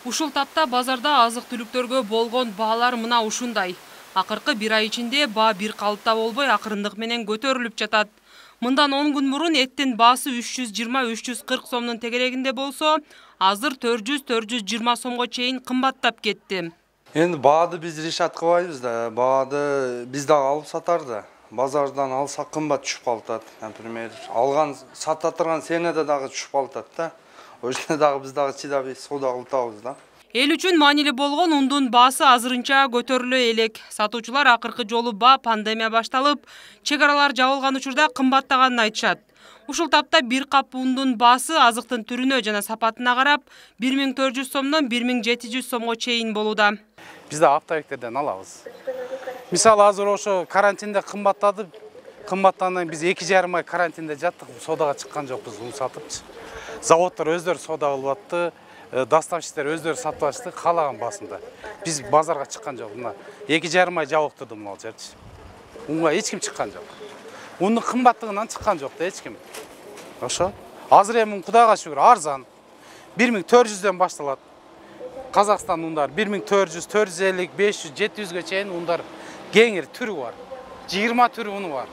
Ушул тапта базарда азык-түлүктөргө болгон баалар мына ушундай. Акыркы бир ай ичинде баа бир калыпта болбой акырындык менен көтөрүлүп жатат. Мындан 10 күн мурун эттин баасы 320-340 сомдун тегерегинде болсо, азыр 400-420 сомго чейин кымбаттап кетти. Енді баады біз решат кылбайбыз да, баады біз дагы алып сатар да. Базардан алсак кымбат түшүп калат. Например, алган сата турган сенеде дагы түшүп калат да. Ошондо дагы биз дагы чыдап соода кылып атабыз да. Эл үчүн маанилүү болгон ундун баасы азырынча көтөрүлө элек. Сатуучулар акыркы жолу баа пандемия башталып, чек аралар жабылган учурда кымбаттаганын айтышат. Ушул тапта бир кап ундун баасы азыктын түрүнө жана сапатына карап 1400 сомдон 1700 сомго чейин болууда. Биз да оптовиктерден алабыз. Мисалы азыр ошо карантинде кымбаттады. Кымбаттандан биз 2,5 ай карантинде жаттык, соодага чыккан жокпуз ун сатыпчы. Заводдор өздөрү соода кылып атты, доставщиктер өздөрү сатып атышты каалаган басында. Биз базарга чыккан жок. Мына 2,5 ай жабык турду могул жерчи. Унга эч ким чыккан жок. Ундун кымбаттыгынан чыккан жок да эч ким. Ошо. Азыр эми Кудайга шүгүр арзан. 1400дөн башталат. Казакстан ундар 1400, 450, 500, 700ге чейин ундар кеңир түрү бар. 20 түрү уну бар.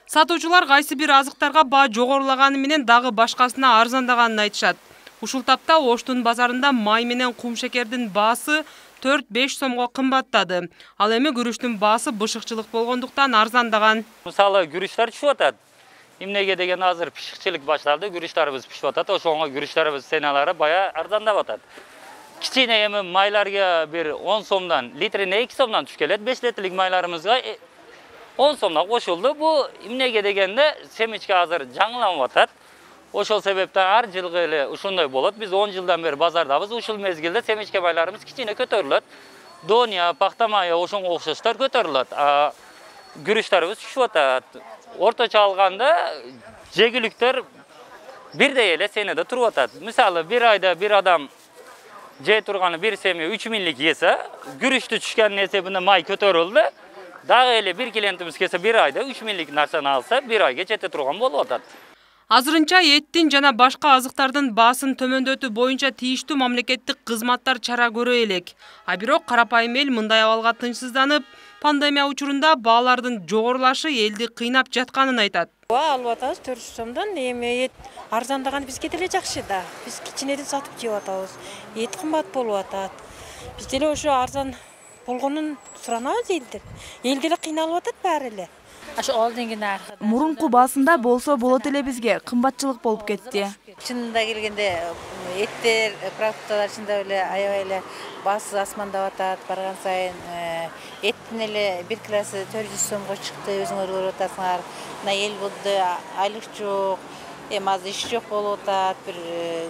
Сатуучулар кайсы бир азыктарга баа жогорулаганы менен дагы башкасына арзандаганын айтышат. Ушул тапта Оштун базарында май менен кум шекердин баасы 4-5 сомго кымбаттады. Ал эми күрүчтүн баасы бышыкчылык болгондуктан арзандаган. Мисалы күрүчтөр түшүп атат. Эмнеге деген азыр пишикчилик башталды, күрүчтөрүбүз пишип атат, ошого күрүчтөрүбүз ценалары бая арзандап атат. Кичине эми майларга бир 10 сомдон, литрине 2 сомдон түшүп келет. 5 литрлик майларыбызга 10 сомдон кошулду. Бу эмнеге дегенде семечке азыр жаңыланып атат. Ошол себептен ар жылгы эле ушундай болот. Биз 10 жылдан бери базардабыз. Ушул мезгилде семечке майларыбыз кичине көтөрүлөт. Дония, пахта майы ошонго окшоштор көтөрүлөт. Күрүчтөрүбүз түшүп атат. Орточо алганда жегиликтер бирдей эле сенеде туруп атат. Мисалы бир айда бир адам жей турганы бир семья 3 миңлик есе, күрүчтү түшкөнүн эсебинде май көтөрүлдү. Дагы эле бир клиентибиз келсе бир айда 3 миңлик нарсаны алса, бир айга жете турган болуп атат. Азырынча эттин жана башка азыктардын баасын төмөндөтүү боюнча тийиштүү мамлекеттик кызматтар чара көрө элек. А бирок карапайым эл мындай абалга тынчсызданып, пандемия учурунда баалардын жогорулашы элди кыйнап жатканын айтат. Алып атабыз 400 сомдон, эми эт арзандаган бизге деле жакшы да. Биз кичинеден сатып жеп атабыз. Эт кымбат болуп атат. Биз деле ошо арзан болгонун суранабыз элден. Эл деле кыйналып атат баары эле. Мурунку баасында болсо болот эле бизге кымбатчылык болуп кетти. Чынында келгенде эттер, продукталар чында эле аябай эле баасы асмандап атат. Барган сайын эттин эле бир килосы 400 сомго чыкты, өзүңөр көрүп атасыңар. Мына эл болду, айлык жок, эми азыр иш жок болуп атат, бир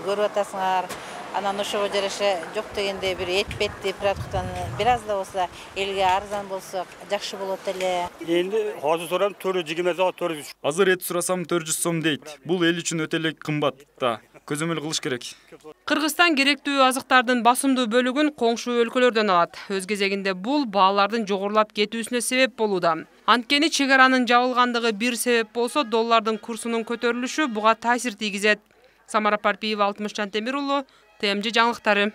көрүп атасыңар. Анан ошого жараша жок дегенде бир эт-бетти продукттан бир аз да болсо элге арзан болсо жакшы болот эле. Энди азыр сурам 420 сом 400. Азыр эт сурасам 400 сом дейт. Бул эл үчүн өтө эле кымбат да. Көзөмөл кылыш керек. Кыргызстан керектүү азыктардын басымдуу бөлүгүн коңшу өлкөлөрдөн алат. Өз кезегинде бул баалардын жогорулап кетүүсүнө себеп болууда. Анткени чек аранын жабылгандыгы бир себеп болсо, доллардын курсунун көтөрүлүшү буга таасир тийгизет. Самара Парпиева, Алтымыш Жантемир уулу, ТМЖ жаңылыктары.